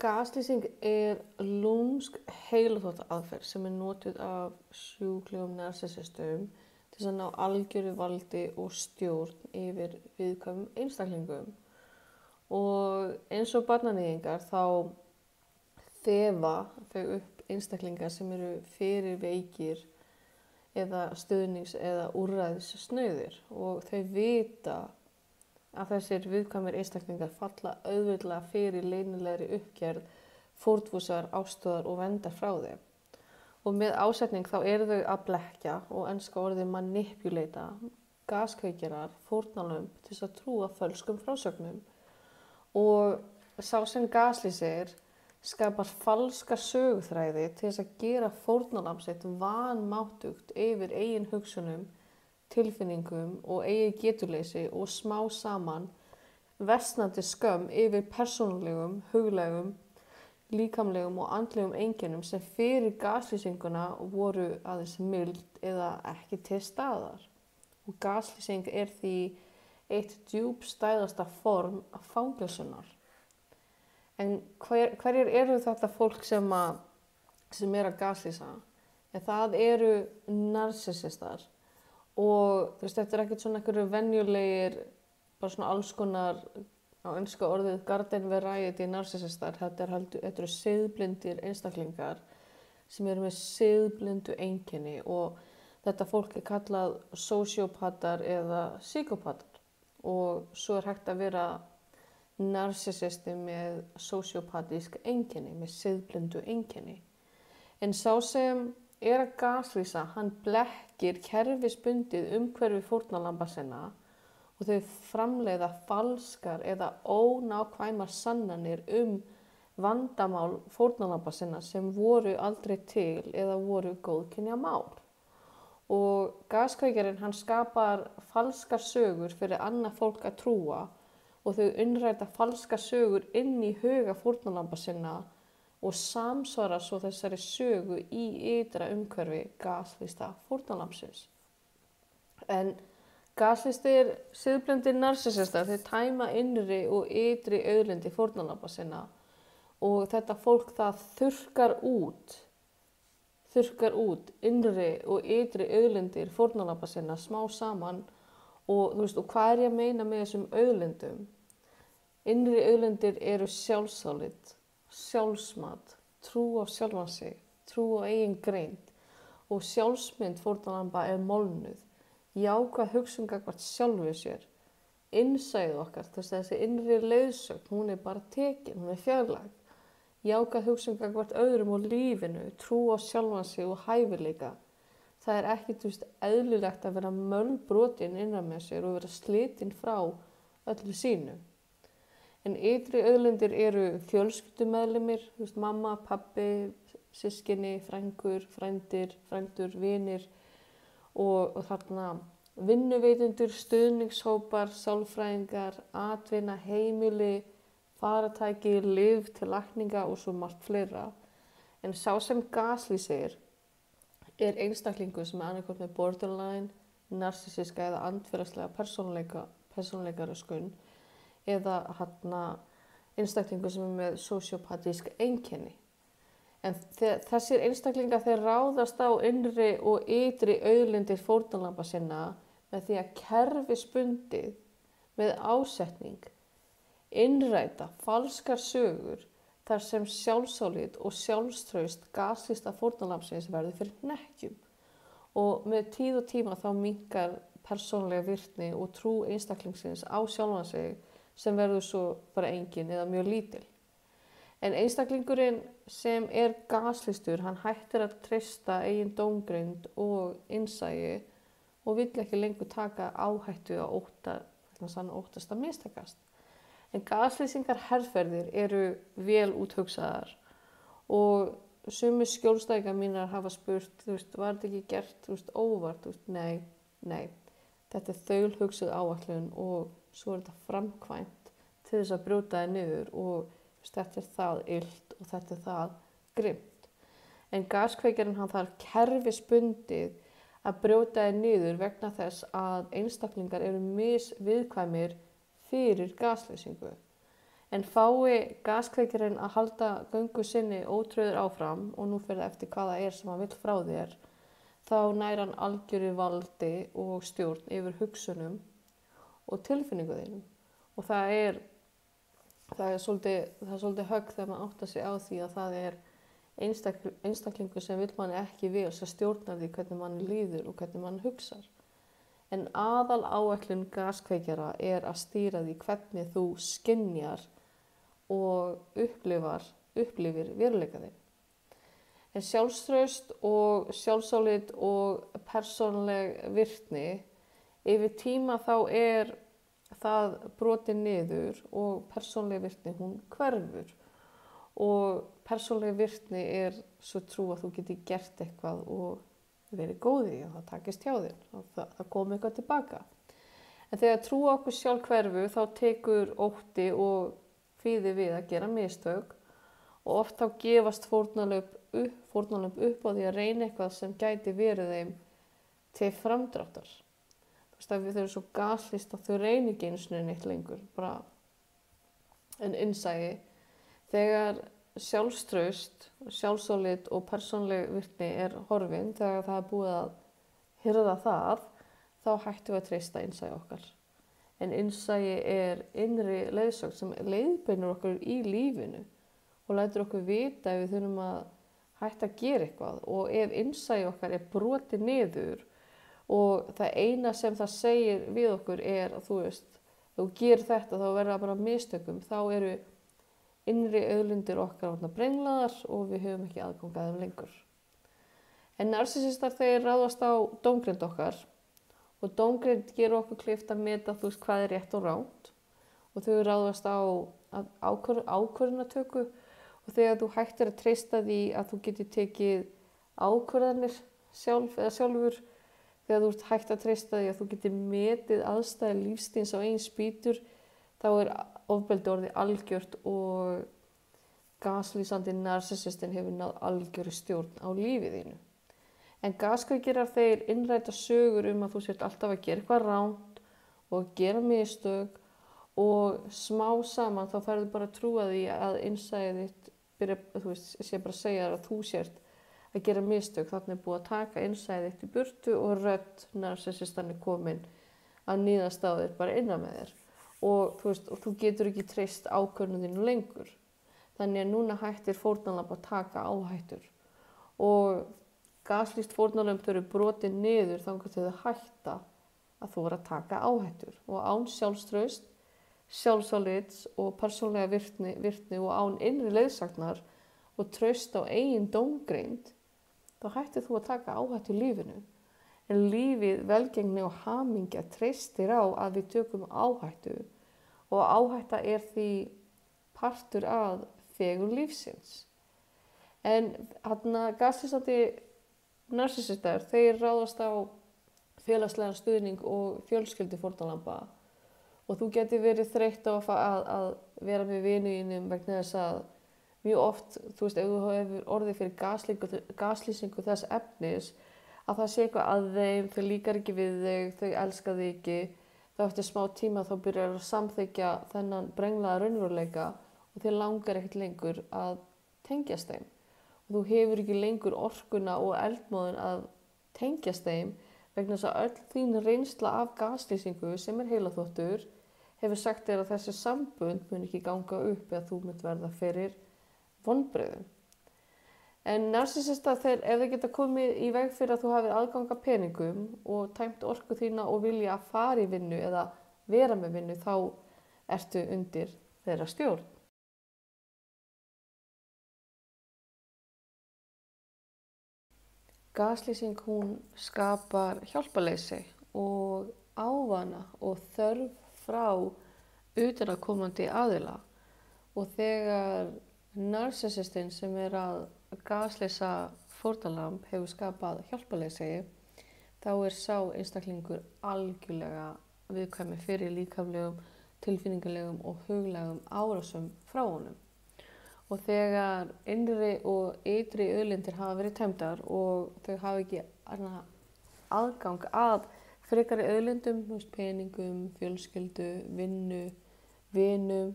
gaslýsing lúmsk heilaþvott sem notuð af sjúklegum narsissistum til að ná algjöru valdi og stjórn yfir viðkvæmum einstaklingum. Og eins og barnaníðingar þá þefa þau upp einstaklingar sem eru fyrir veikir eða stuðnings- eða úrræðissnauðir og þau vita að þessir viðkvæmir einstaklingar falla auðveldlega fyrir leynilegri uppgerð, fórnfúsar, ástúðar og verndar frá þeim. Og með ásetning þá eru þau að blekkja og enska orðið manipulata, gaskveikjarar, fórnarlömb til þess að trúa fölskum frásögnum. Og sá sem gaslýsir skapar falska söguþræði til þess að gera fórnarlamb sitt vanmáttugt yfir eigin hugsunum, tilfinningum og eigið getuleysi og smá saman versnandi skömm yfir persónulegum, huglægum, líkamlegum og andlegum einkennum sem fyrir gaslýsinguna voru aðeins mild eða ekki til staðar. Og gaslýsing því eitt djúpstæðasta form af fangelsunar. En hverjir eru þetta fólk sem er að gaslýsa? Það eru narsissistar. Og þetta ekkert svona einhverju venjulegir, bara svona alls konar, á enska orðið garden variety narsissistar. Þetta eru siðblindir einstaklingar sem eru með siðblindu einkenni og þetta fólk kallað sociopatar eða psykopatar. Og svo hægt að vera narsissisti með sociopatísk einkenni, með siðblindu einkenni. En sá sem er að gaslýsa, hann blekkir kerfisbundið umhverfi fórnarlamba sinna og þau framleiða falskar eða ónákvæmar sannanir vandamál fórnarlamba sinna sem voru aldrei til eða voru góðkynja mál. Og gaskveikjarinn hann skapar falskar sögur fyrir annað fólk að trúa og þau innræta falskar sögur inn í huga fórnarlamba sinna og samsvara svo þessari sögu í ytra umhverfi gaslýsta fórnarlambsins. En gaslýstir siðblindir narsissistar, þau tæma innri og ytri auðlindi fórnarlamba sinna og þetta fólk það þurrkar út innri og ytri auðlindir fórnarlamba sinna smá saman og hvað er ég að meina með þessum auðlindum? Innri auðlindir eru sjálfsálit, sjálfsmat, trú á sjálfan sig, trú á eigin greind og sjálfsmynd fórnarlamba molnuð, jákvæð hugsun gagnvart sjálfu sér, innsæið okkar, þessi innri leiðsögn, hún bara tekin, hún fjarlægð, jákvæð hugsun gagnvart öðrum og lífinu, trú á sjálfan sig og hæfileika. Það er ekki eðlilegt að vera mölbrotin innan með sér og vera slitin frá öllu sínu. En ytri auðlindir eru fjölskyldumeðlimir, mamma, pabbi, systkini, frængur, frændur, vinir og þarna vinnuveitundur, stuðningshópar, sálfræðingar, atvinna, heimili, faratæki, lyf til lækninga og svo margt fleira. En sá sem gaslýsir einstaklingur sem annarkvort með borderline, narsissíska eða andfélagslega persónuleikaröskun eða einstaklingur sem með sociopatísk einkenni. En þessir einstaklingar þeir ráðast á innri og ytri auðlindir fórnarlamba sinna með því að kerfisbundið með ásetning innræta falskar sögur þar sem sjálfsálit og sjálfstraust gaslýsta fórnarlambsins verður fyrir hnekkjum. Og með tíð og tíma þá minnkar persónulega virkni og trú einstaklingsins á sjálfan sig sem verður svo bara engin eða mjög lítil. En einstaklingurinn sem gaslýstur, hann hættir að treysta eigin dómgreind og innsæi og vill ekki lengur taka áhættu að óttast að mistakast. En gaslýsingar herferðir eru vel úthugsaðar og sumir skjólstæðingar mínar hafa spurt, var þetta ekki gert óvart? Nei, þetta er þaulhugsuð áætlun og svo er þetta framkvæmt til þess að brjóta það niður og þetta er það illt og þetta er það grimmt. En gaskveikjarinn hann þarf kerfisbundið að brjóta það niður vegna þess að einstaklingar eru misviðkvæmir fyrir gaslýsingu. En fái gaskveikjarinn að halda göngu sinni ótrauður áfram og nú fer það eftir hvað það sem hann vill frá þér, þá nær hann algjöru valdi og stjórn yfir hugsunum og tilfinningu þínum. Og það er svolítið högg þegar maður áttar sig á því að það er einstaklingur sem vill manni ekki vel sem stjórnar því hvernig manni líður og hvernig manni hugsar. En aðal áætlun gaskveikjara er að stýra því hvernig þú skynjar og upplifir veruleika þinn. En sjálfstraust og sjálfsálit og persónuleg virkni, yfir tíma þá er það brotið niður og persónuleg virkni hún hverfur. Og persónuleg virkni er svo trú að þú getur gert eitthvað og verið góð í og það takist hjá þér og það kom eitthvað tilbaka. En þegar trú okkur sjálf hverfur þá tekur ótti og kvíði við að gera mistök og oft þá gefast fórnarlömb upp á því að reyna eitthvað sem gæti verið þeim til framdráttar. Þú veist að þau eru svo gaslist að þau reyni ekki einu sinni neitt lengur, bara en innsæi. Þegar sjálfstraust, sjálfsálit og persónuleg virkni er horfin, þegar það er búið að hirða það, þá hættum við að treysta innsæi okkar. En innsæi er innri leiðsögn sem leiðbeinir okkur í lífinu og lætur okkur vita ef við þurfum að hætta að gera eitthvað. Og ef innsæi okkar er brotið niður og það eina sem það segir við okkur er að þú veist, ef þú gerir þetta þá verður það bara mistökum, þá eru innri auðlindir okkar orðnar brenglaðar og við höfum ekki aðgang að þeim lengur. En narsissistar þeir ráðast á dómgreind okkar og dómgreind gerur okkur kleift að meta þú veist hvað er rétt og rangt og þau ráðast á ákvörðunartöku og þegar þú hættir að treysta því að þú getur tekið ákvörðanir sjálfur, þegar þú ert hægt að treysta því að þú getur metið aðstæður lífstíns á eigin spýtur, þá er ofbeldi orðið algjört og gaslýsandi narsissistinn hefur náð algjöru stjórn á lífið þínu. En gaskveikjarar þeir innræta sögur að þú sért alltaf að gera eitthvað rangt og gera mistök og smá saman þá færðu bara að trúa því að innsæið þitt sé bara að segja að þú sért að gera mistök. Þannig er búið að taka innsæið þitt í burtu og rödd narsissistan er komin að níðast á þér bara innan með þér. Og þú getur ekki treyst ákvörðunum þínu lengur. Þannig að núna hættir fórnarlamb að taka áhættur. Og gaslýst fórnarlömb þau eru brotin niður þangað til þau hætta að þú að taka áhættur. Og án sjálfstraust, sjálfsálits og persónulega virkni og án innri leiðsagnar og traust á eigin dómgreind, þá hættir þú að taka áhættu í lífinu. En lífið, velgengni og hamingja treystir á að við tökum áhættu og áhætta er því partur að fegurð lífsins. En gaslýsandi narsissistar, þeir ráðast á félagslegan stuðning og fjölskyldu fórnarlamba og þú getur verið þreytt á að vera með vinuðinum vegna þess að mjög oft, ef þú hefur orðið fyrir gaslýsingu þess efnis, að það sé eitthvað að þeim, þau líkar ekki við þig, þau elska þig ekki, þá eftir smá tíma þá byrjar að samþykja þennan brenglaða raunveruleika og þér langar ekkert lengur að tengjast þeim. Og þú hefur ekki lengur orkuna og eldmóðin að tengjast þeim vegna þess að öll þín reynsla af gaslýsingu sem er heilaþvottur hefur sagt þér að þessi sambönd mun ekki ganga upp eða þú munt verða fyrir vonbrigðum. En narsissistar ef þeir geta komið í veg fyrir að þú hafir aðgang að peningum og tæmt orku þína og vilja að fara í vinnu eða vera með vinnu, þá ertu undir þeirra stjórn. Gaslýsing hún skapar hjálparleysi og ávana og þörf frá utanaðkomandi aðila og þegar narsissistinn sem er að gaslýsa fórnarlamb hefur skapað hjálparleysi, þá er sá einstaklingur algjörlega viðkvæmur fyrir líkamlegum, tilfinningalegum og huglægum árásum frá honum. Og þegar innri og ytri auðlindir hafa verið tæmdar og þau hafa ekki aðgang að frekari auðlindum, peningum, fjölskyldu, vinnu, vinum,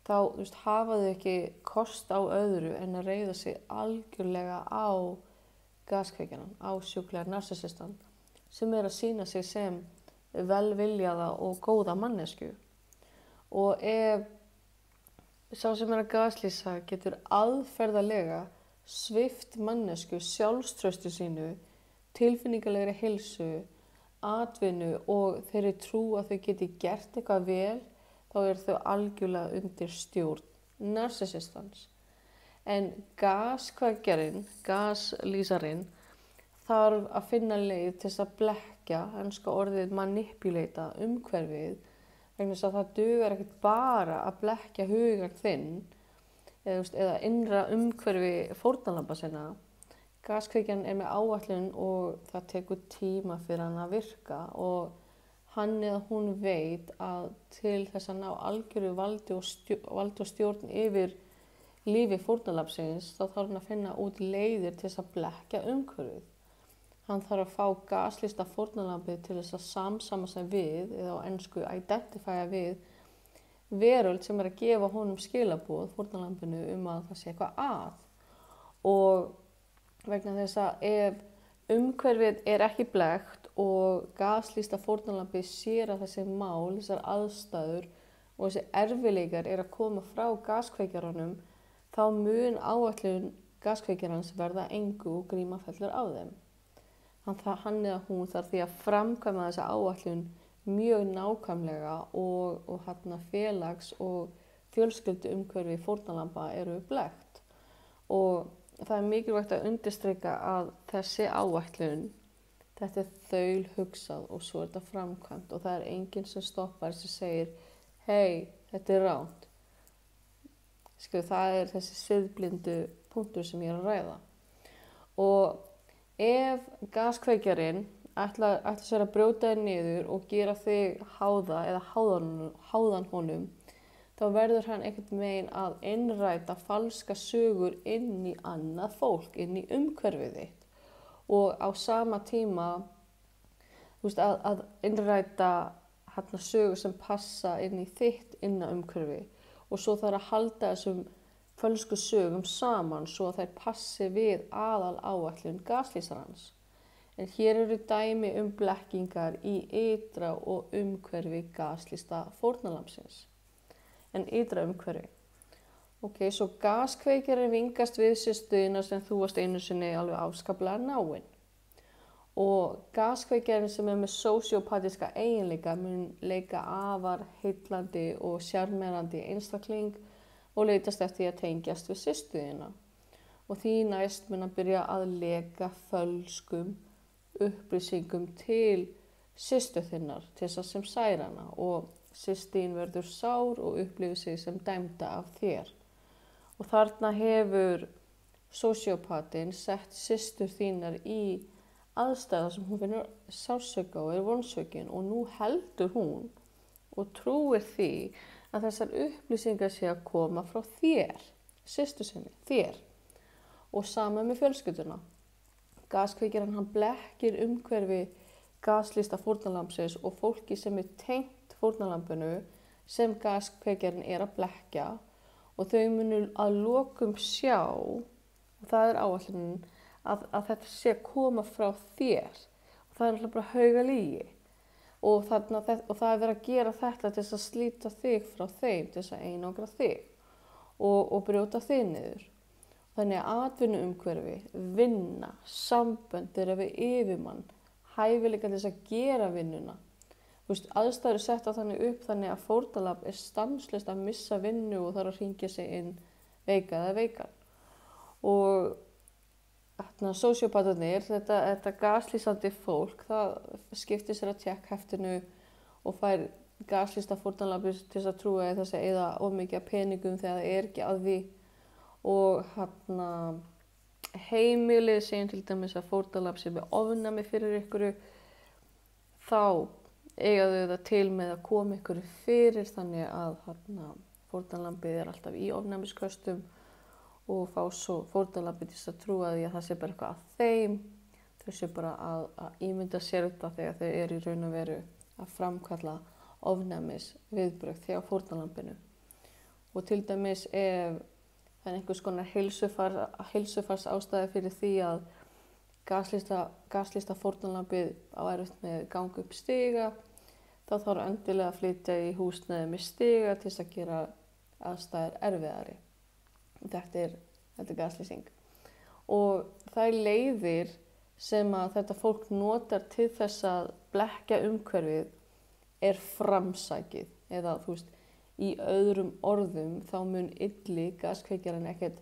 þá hafa þau ekki kost á öðru en að reiða sig algjörlega á gaskveikjaran, á sjúklega narsissistan sem að sýna sig sem velviljaða og góða mannesku. Og ef sá sem að gaslýsa getur aðferðalega svipt mannesku sjálfstrausti sínu, tilfinningalegri heilsu, atvinnu og þeirri trú að þau geti gert eitthvað vel, þá þau algjörlega undir stjórn narsissistans. En gaskveikjarinn, gaslýsarinn, þarf að finna leið til þess að blekkja, enska orðið manipulata, umhverfið, vegna þess að það dugar ekkert bara að blekkja hugan þinn eða innra umhverfi fórnarlamba sinna. Gaskveikjan með áætlun og það tekur tíma fyrir hann að virka og hann eða hún veit að til þess að ná algjöru valdi og stjórn yfir lífi fórnarlambsins þá þarf hann að finna út leiðir til þess að blekkja umhverfið. Hann þarf að fá gaslýsta fórnarlambið til þess að samsama sig við, eða á ensku identifya við, veröld sem að gefa honum skilaboð fórnarlambinu að það sé eitthvað að. Og vegna þess að ef umhverfið ekki blekkt og gaslýsta fórnarlambið sér að þessi mál, þessar aðstæður og þessi erfiðleikar að koma frá gaskveikjaranum, þá mun áætlun gaskveikjarans verða engu og gríma fellur á þeim. Hann eða hún þarf því að framkvæma þessa áætlun mjög nákvæmlega og félags- og fjölskyldu umhverfi fórnarlamba eru blekkt. Og það mikilvægt að undirstrika að þessi áætlun, þetta þaul hugsað og svo þetta framkvæmt og það enginn sem stoppar sem segir, hei, þetta rangt. Það þessi siðblindu punktur sem ég að ræða. Og ef gaskveikjarinn ætlar sér að brjóta þig niður og gera þig háða eða háðan honum, þá verður hann einhvern veginn að innræta falska sögur inn í annað fólk, inn í umhverfið þitt. Og á sama tíma að innræta sögur sem passa inn í þitt umhverfi. Og svo þarf að halda þessum fölsku sögum saman svo að þær passi við aðal áætlun gaslýsarans. En hér eru dæmi blekkingar í ytra og umhverfi gaslýsta fórnarlambsins. En ytra umhverfi. Svo gaskveikjarinn vingast við systurina sem þú varst einu sinni alveg afskaplega náin. Og gaskveikjarinn sem með sósíópatíska eiginleika mun leika afar heillandi og sjarmerandi einstakling og leitast eftir að tengjast við systurina. Og því næst mun að byrja að leka fölskum upplýsingum til systur þinnar til þess að sem særa hana og systín verður sár og upplifir sig sem dæmda af þér. Og þarna hefur sósíópatinn sett systur þínar í aðstæða sem hún finnur sársauka og vonsvikin og nú heldur hún og trúir því að þessar upplýsingar sé að koma frá þér, systur sinni, þér. Og sama með fjölskylduna. Gaskveikjarinn hann blekkir umhverfi gaslýsta fórnarlambsins og fólki sem tengt fórnarlambinu sem gaskveikjarinn að blekkja og þau munu að lokum sjá, og það áætlunin, að þetta sé að koma frá þér. Og það alltaf bara hauga lygi. Og það verið að gera þetta til þess að slíta þig frá þeim, til þess að einangra þig og brjóta þig niður. Þannig að atvinnuumhverfi, vinna, sambönd við yfirmann, hæfileika til þess að gera vinnuna. Aðstæður setta þannig upp þannig að fórnarlamb stanslaust að missa vinnu og þarf að hringja sig inn veika eða veikan. Og sósíópatarnir, þetta gaslýsandi fólk, það skiptir sér að tékkheftinu og fær gaslýsta fórnarlambi til þess að trúa þess að eyða of mikið peningum þegar það ekki að því. Og heimilið segjum til dæmis að fórnarlamb sé með ofnæmi fyrir ykkur, þá eiga þau það til með að koma ykkur fyrir þannig að fórnarlambið alltaf í ofnæmisköstum og fá svo fórnarlambið til að trúa því að það sé bara eitthvað að þeim. Þau sé bara að ímynda sér þetta þegar þau eru í raun og veru að framkalla ofnæmis viðbrögð hjá fórnarlambinu. og til dæmis ef það er einhvers konar heilsufars ástæði fyrir því að gaslista fórnarlambið á erfitt með ganga upp stiga, þá þarf endilega að flytja í húsnæði með stiga til þess að gera aðstæður erfiðari. Þetta er gaslýsing. Og það er leiðir sem að þetta fólk notar til þess að blekkja umhverfið er framsækið. Eða í öðrum orðum þá mun illi gaskveikjarinn ekkert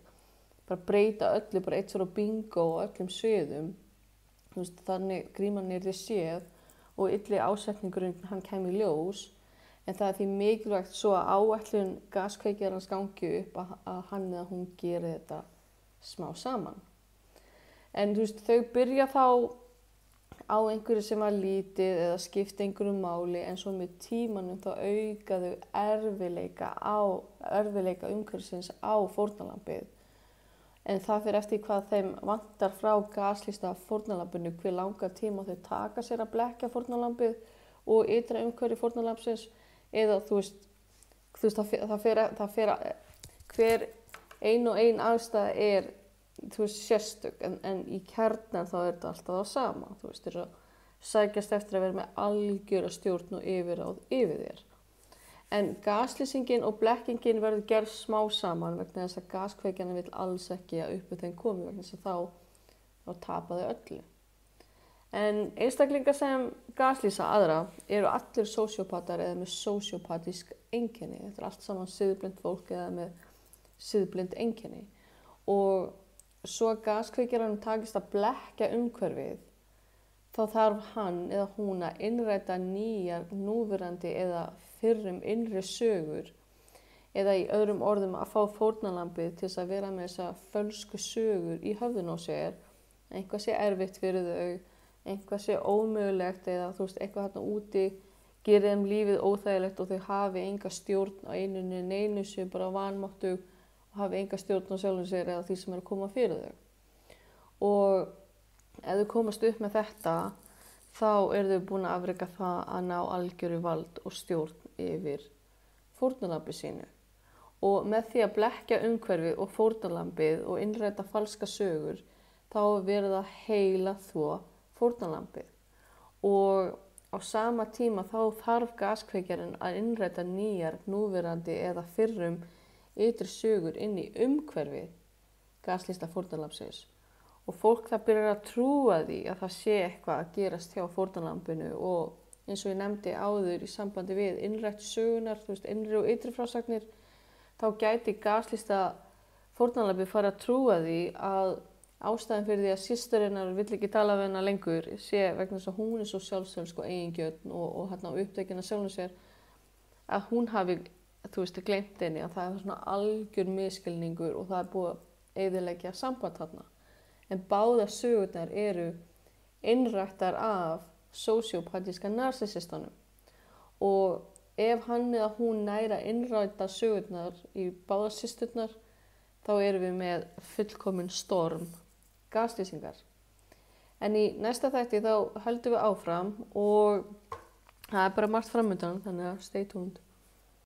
bara breyta öllu, bara eitt svo bingo og öllum sviðum. Þannig gríman yrði séð og illi ásetningurinn hann kæmi í ljós. En það er því mikilvægt svo að áætlun gaskveikjarans gangi upp að hann eða hún geri þetta smá saman. En þau byrja þá á einhverju sem var lítið eða skipta einhverju máli, en svo með tímanum þá auka þau erfiðleika umhverfisins á fórnarlambið. En það fyrir eftir hvað þeim vantar frá gaslýsta fórnarlambinu, hve langa tíma þau taka sér að blekkja fórnarlambið og ytra umhverfi fórnarlambsins, eða það fer hver ein og ein aðstæða er sérstök, en í kjarnan þá er þetta alltaf það sama. Þeir að sækjast eftir að vera með algjöra stjórn og yfirráð yfir þér. En gaslýsingin og blekkingin verður gerð smá saman vegna þess að gaskveikjarinn vill alls ekki að upp þeim komi, vegna þess að þá tapa þau öllu. En einstaklingar sem gaslýsa aðra eru allir sósíópatar eða með sósíópatísk einkenni. Þetta er allt saman siðblind fólk eða með siðblind einkenni. Og svo að gaskveikjarinn takist að blekkja umhverfið, þá þarf hann eða hún að innræta nýjar, núverandi eða fyrrum innri sögur, eða í öðrum orðum að fá fórnarlambið til þess að vera með þessa fölsku sögur í höfðinu á sér. Eitthvað sé erfitt fyrir þau, eitthvað sé ómögulegt eða eitthvað þarna úti gerir þeim lífið óþægilegt og þau hafi enga stjórn á neinu sér bara vanmáttug og hafi enga stjórn á sjálfum sér eða því sem er að koma fyrir þau. Og ef þau komast upp með þetta, þá eru þau búin að afreka það að ná algjöru vald og stjórn yfir fórnarlambið sínu. Og með því að blekkja umhverfið og fórnarlambið og innræta falska sögur, þá verður það heila þvo fórnarlambið. Og á sama tíma þá þarf gaskveikjarinn að innræta nýjar, núverandi eða fyrrum ytri sögur inn í umhverfið gaslýsta fórnarlambsins. Og fólk það byrjar að trúa því að það sé eitthvað að gerast hjá fórnarlambinu, og eins og ég nefndi áður í sambandi við innrættu sögunar, innri og ytri frásagnir, þá gæti gaslýsta fórnarlambið fara að trúa því að ástæðan fyrir því að systir hennar vill ekki tala við hennar lengur sé vegna þess að hún er svo sjálfsvölsk og eigingjörn og upptekin af sjálfum sér, að hún hafi gleymt henni, að það er svona algjör misskilningur og það er búið að eyðileggja samband þarna. En báðar sögurnar eru innrættar af sósíópatíska narsisistanum. Og ef hann eða hún næra innræta sögurnar í báðar systurnar, þá erum við með fullkominn storm gaslýsingar. En í næsta þætti þá höldum við áfram og það er bara margt framundan, þannig að stay tuned.